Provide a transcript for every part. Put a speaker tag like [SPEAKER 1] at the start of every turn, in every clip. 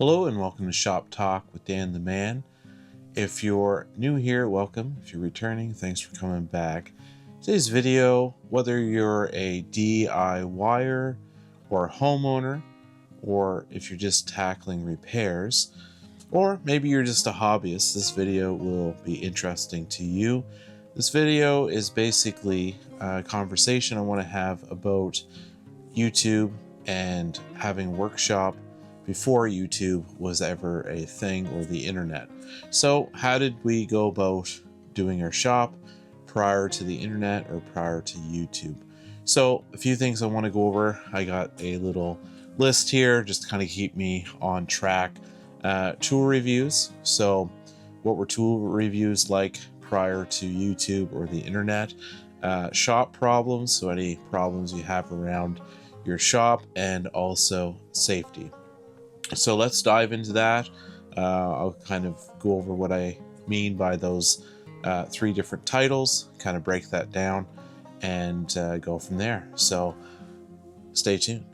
[SPEAKER 1] Hello and welcome to Shop Talk with Dan the Man. If you're new here, welcome. If you're returning, thanks for coming back. Today's video, whether you're a DIYer or a homeowner, or if you're just tackling repairs, or maybe you're just a hobbyist, this video will be interesting to you. This video is basically a conversation I want to have about YouTube and having workshop before YouTube was ever a thing or the internet. So how did we go about doing our shop prior to the internet or prior to YouTube? So a few things I want to go over. I got a little list here just to kind of keep me on track. Tool reviews. So what were tool reviews like prior to YouTube or the internet? Shop problems, so any problems you have around your shop, and also safety. So let's dive into that. I'll kind of go over what I mean by those three different titles, kind of break that down, and go from there. So stay tuned.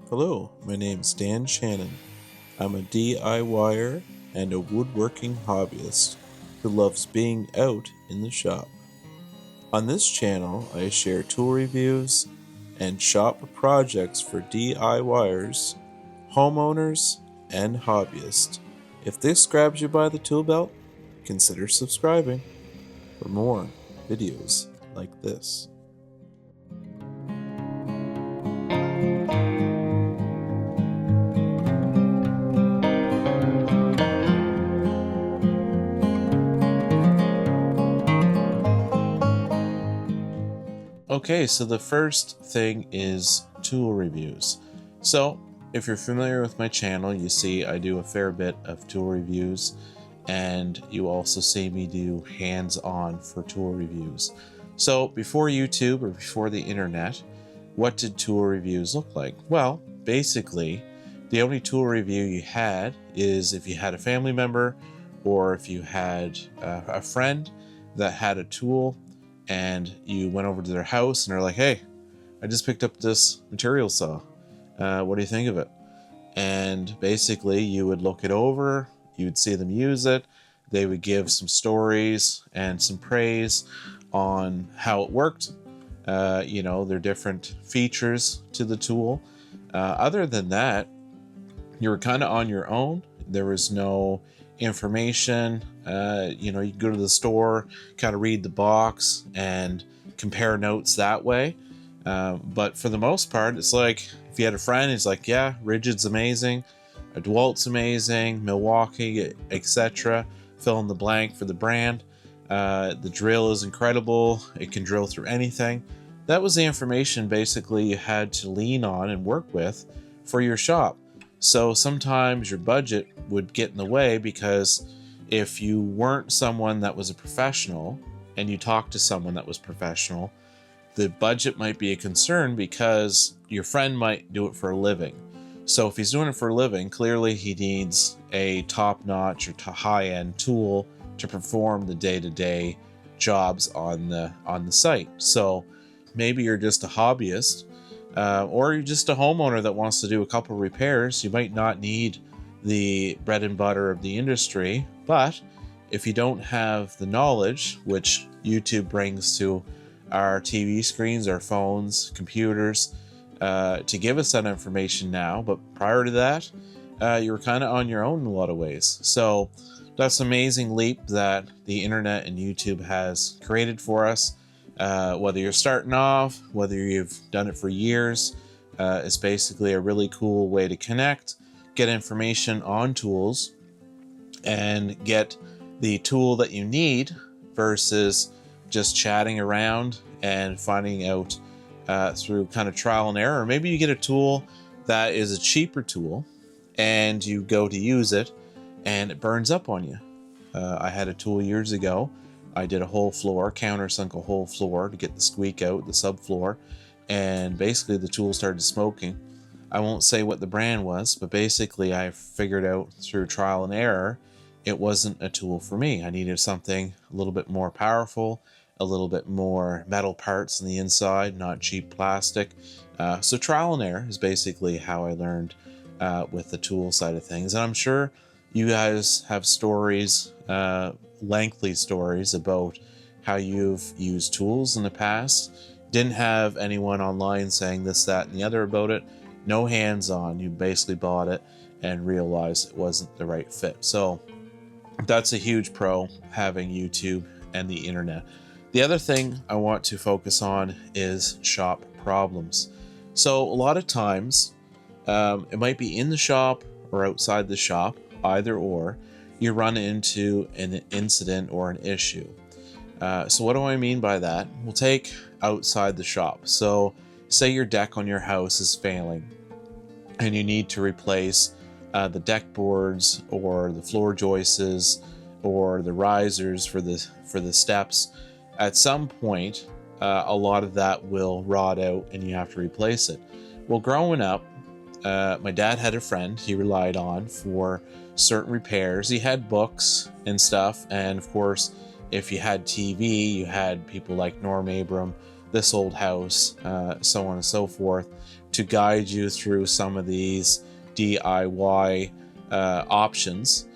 [SPEAKER 1] Hello, my name's Dan Shannon. I'm a DIYer and a woodworking hobbyist who loves being out in the shop. On this channel, I share tool reviews and shop projects for DIYers, homeowners, and hobbyists. If this grabs you by the tool belt, consider subscribing for more videos like this. Okay, so the first thing is tool reviews. So if you're familiar with my channel, you see I do a fair bit of tool reviews, and you also see me do hands-on for tool reviews. So before YouTube or before the internet, what did tool reviews look like? Well, basically, the only tool review you had is if you had a family member or if you had a friend that had a tool and you went over to their house and they're like, hey, I just picked up this material saw. What do you think of it? And basically you would look it over, you would see them use it, they would give some stories and some praise on how it worked, their different features to the tool. Other than that, you were kind of on your own. There was no information. You could go to the store, kind of read the box and compare notes that way. But for the most part, it's like if you had a friend who's like, yeah, Rigid's amazing, DeWalt's amazing, Milwaukee, etc. Fill in the blank for the brand. The drill is incredible. It can drill through anything. That was the information basically you had to lean on and work with for your shop. So sometimes your budget would get in the way, because if you weren't someone that was a professional and you talked to someone that was professional, the budget might be a concern because your friend might do it for a living. So if he's doing it for a living, clearly he needs a top-notch or high-end tool to perform the day-to-day jobs on the site. So maybe you're just a hobbyist, or you're just a homeowner that wants to do a couple repairs. You might not need the bread and butter of the industry, but if you don't have the knowledge, which YouTube brings to our TV screens, our phones, computers, to give us that information now, but prior to that, you were kind of on your own in a lot of ways. So that's an amazing leap that the internet and YouTube has created for us. Whether you're starting off, whether you've done it for years, it's basically a really cool way to connect, get information on tools, and get the tool that you need versus just chatting around and finding out through kind of trial and error. Maybe you get a tool that is a cheaper tool and you go to use it and it burns up on you. I had a tool years ago. I did a whole floor, countersunk a whole floor to get the squeak out, the subfloor, and basically the tool started smoking. I won't say what the brand was, but basically I figured out through trial and error it wasn't a tool for me. I needed something a little bit more powerful, a little bit more metal parts on the inside, not cheap plastic. So trial and error is basically how I learned with the tool side of things. And I'm sure you guys have stories, lengthy stories about how you've used tools in the past. Didn't have anyone online saying this, that, and the other about it. No hands-on. You basically bought it and realized it wasn't the right fit. So that's a huge pro, having YouTube and the internet. The other thing I want to focus on is shop problems. So a lot of times, it might be in the shop or outside the shop, either or, you run into an incident or an issue. So what do I mean by that? We'll take outside the shop. So say your deck on your house is failing and you need to replace the deck boards or the floor joists or the risers for the steps. At some point, a lot of that will rot out and you have to replace it. Well, growing up, my dad had a friend he relied on for certain repairs. He had books and stuff, and of course, if you had TV, you had people like Norm Abram, This Old House, so on and so forth, to guide you through some of these DIY options,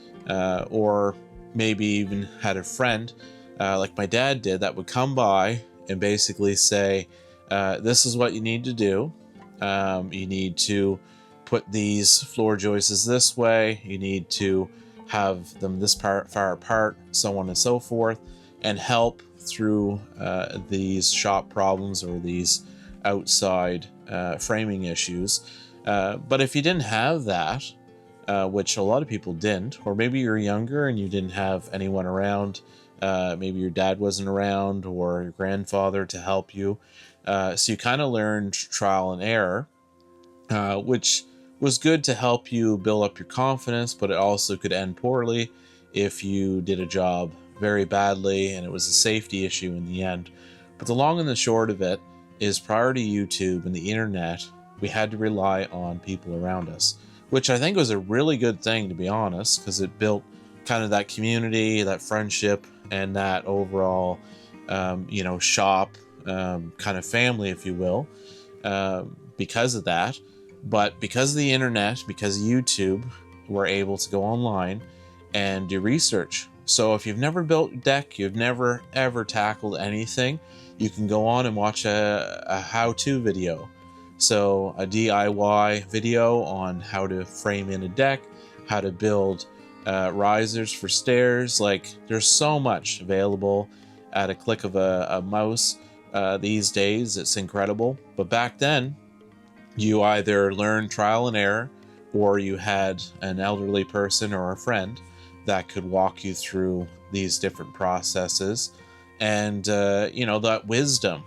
[SPEAKER 1] or maybe even had a friend like my dad did that would come by and basically say, this is what you need to do. You need to put these floor joists this way, you need to have them this far apart, so on and so forth, and help through these shop problems or these outside framing issues. But if you didn't have that, which a lot of people didn't, or maybe you're younger and you didn't have anyone around, maybe your dad wasn't around or your grandfather to help you, so you kind of learned trial and error, which was good to help you build up your confidence, but it also could end poorly if you did a job very badly and it was a safety issue in the end. But the long and the short of it is, prior to YouTube and the internet, we had to rely on people around us, which I think was a really good thing, to be honest, because it built kind of that community, that friendship, and that overall, shop kind of family, if you will, because of that. But because of the internet, because of YouTube, we're able to go online and do research. So if you've never built a deck, you've never ever tackled anything, you can go on and watch a how-to video. So a DIY video on how to frame in a deck, how to build risers for stairs. Like, there's so much available at a click of a mouse these days. It's incredible. But back then, you either learned trial and error, or you had an elderly person or a friend that could walk you through these different processes. And that wisdom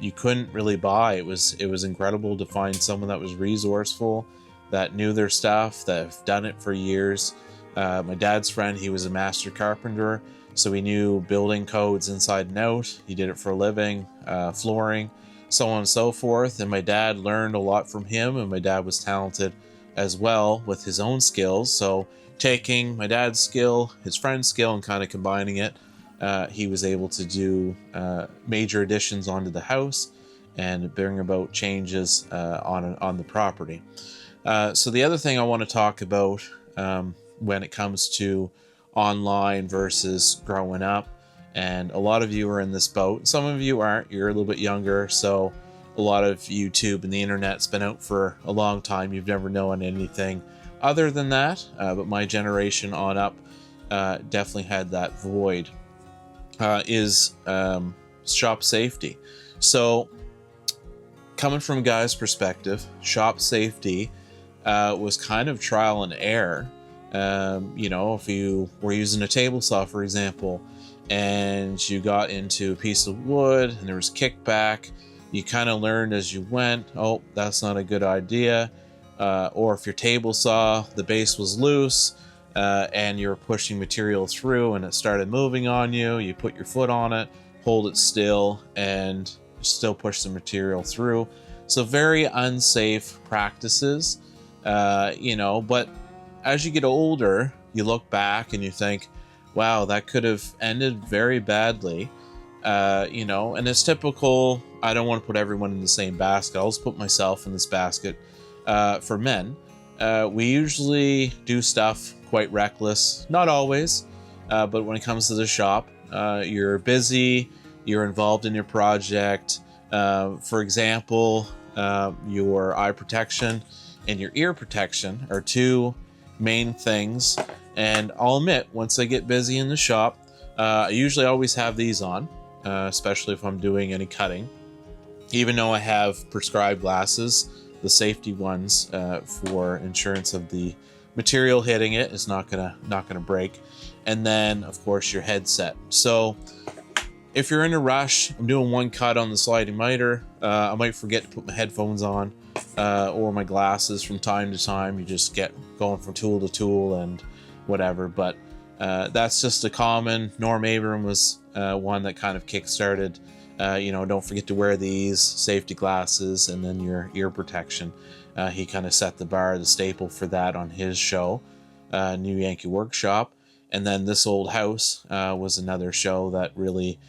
[SPEAKER 1] you couldn't really buy. It was incredible to find someone that was resourceful, that knew their stuff, that have done it for years. My dad's friend, he was a master carpenter, so he knew building codes inside and out. He did it for a living, flooring, so on and so forth. And my dad learned a lot from him, and my dad was talented as well with his own skills. So taking my dad's skill, his friend's skill, and kind of combining it, he was able to do major additions onto the house and bring about changes on the property. So the other thing I want to talk about when it comes to online versus growing up, and a lot of you are in this boat. Some of you aren't. You're a little bit younger, so a lot of YouTube and the internet's been out for a long time. You've never known anything other than that, but my generation on up definitely had that void. Is shop safety. So coming from a guy's perspective, shop safety was kind of trial and error. If you were using a table saw, for example, and you got into a piece of wood and there was kickback, you kind of learned as you went, oh, that's not a good idea. Or if your table saw, the base was loose, and you're pushing material through and it started moving on you, you put your foot on it, hold it still, and still push the material through. So very unsafe practices, but as you get older, you look back and you think, wow, that could have ended very badly. And it's typical. I don't want to put everyone in the same basket. I'll just put myself in this basket for men. We usually do stuff quite reckless, not always, but when it comes to the shop, you're busy, you're involved in your project. For example, your eye protection and your ear protection are two main things. And I'll admit, once I get busy in the shop, I usually always have these on, especially if I'm doing any cutting. Even though I have prescribed glasses, the safety ones for insurance of the material hitting it is not gonna break. And then of course your headset. So if you're in a rush, I'm doing one cut on the sliding miter, I might forget to put my headphones on or my glasses from time to time. You just get going from tool to tool and whatever. But that's just a common. Norm Abram was one that kind of kick-started, don't forget to wear these safety glasses and then your ear protection. He kind of set the bar, the staple for that on his show, New Yankee Workshop. And then This Old House was another show that really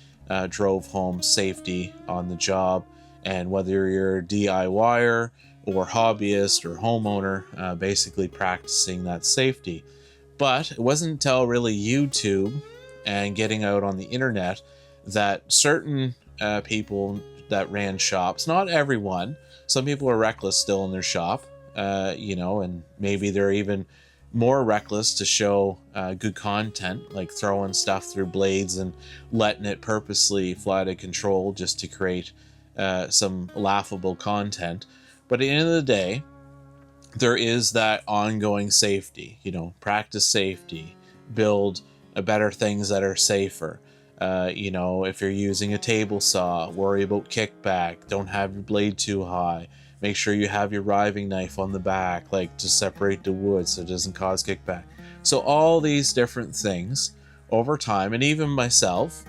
[SPEAKER 1] drove home safety on the job. And whether you're a DIYer or hobbyist or homeowner, basically practicing that safety. But it wasn't until really YouTube and getting out on the internet that certain people that ran shops, not everyone, some people are reckless still in their shop, and maybe they're even more reckless to show good content, like throwing stuff through blades and letting it purposely fly out of control just to create some laughable content. But at the end of the day, there is that ongoing safety, practice safety, build better things that are safer. If you're using a table saw, worry about kickback, don't have your blade too high. Make sure you have your riving knife on the back, like to separate the wood so it doesn't cause kickback. So all these different things over time, and even myself,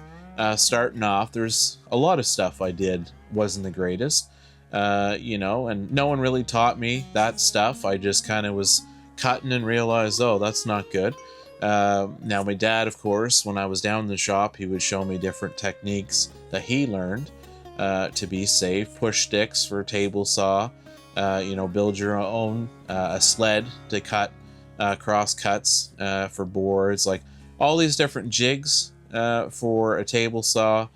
[SPEAKER 1] starting off, there's a lot of stuff I did wasn't the greatest, and no one really taught me that stuff. I just kind of was cutting and realized, oh, that's not good. Now my dad, of course, when I was down in the shop, he would show me different techniques that he learned to be safe. Push sticks for a table saw, build your own, a sled to cut cross cuts for boards, like all these different jigs for a table saw,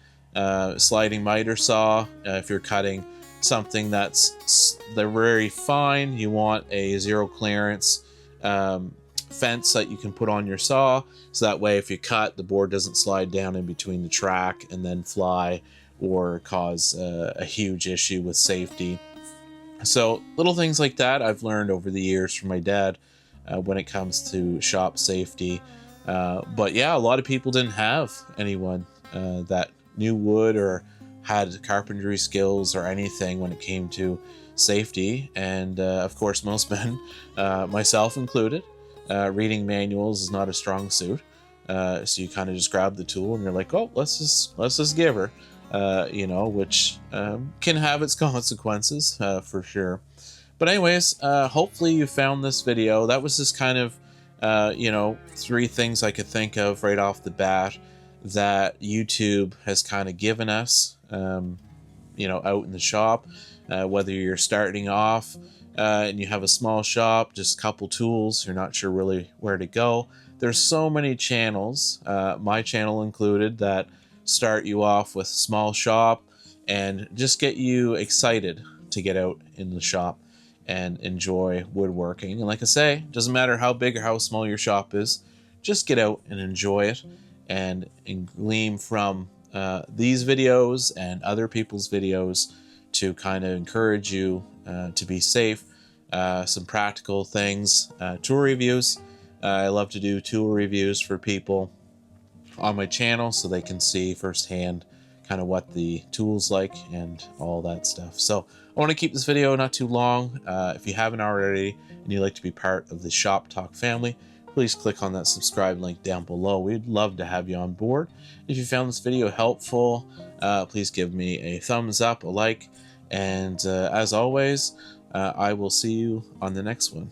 [SPEAKER 1] sliding miter saw. If you're cutting something they're very fine, you want a zero clearance fence that you can put on your saw, so that way if you cut, the board doesn't slide down in between the track and then fly or cause a huge issue with safety. So little things like that I've learned over the years from my dad when it comes to shop safety. But yeah, a lot of people didn't have anyone that knew wood or had carpentry skills or anything when it came to safety. And of course, most men, myself included, reading manuals is not a strong suit. So you kind of just grab the tool and you're like, oh, let's just give her, which can have its consequences for sure. But anyways, hopefully you found this video. That was just kind of, 3 things I could think of right off the bat that YouTube has kind of given us, out in the shop, whether you're starting off and you have a small shop, just a couple tools, you're not sure really where to go. There's so many channels, my channel included, that start you off with small shop and just get you excited to get out in the shop and enjoy woodworking. And like I say, doesn't matter how big or how small your shop is, just get out and enjoy it and glean from these videos and other people's videos to kind of encourage you to be safe. Some practical things, tool reviews. I love to do tool reviews for people on my channel so they can see firsthand kind of what the tool's like and all that stuff. So I want to keep this video not too long. If you haven't already and you'd like to be part of the Shop Talk family, please click on that subscribe link down below. We'd love to have you on board. If you found this video helpful, please give me a thumbs up, a like, and as always, I will see you on the next one.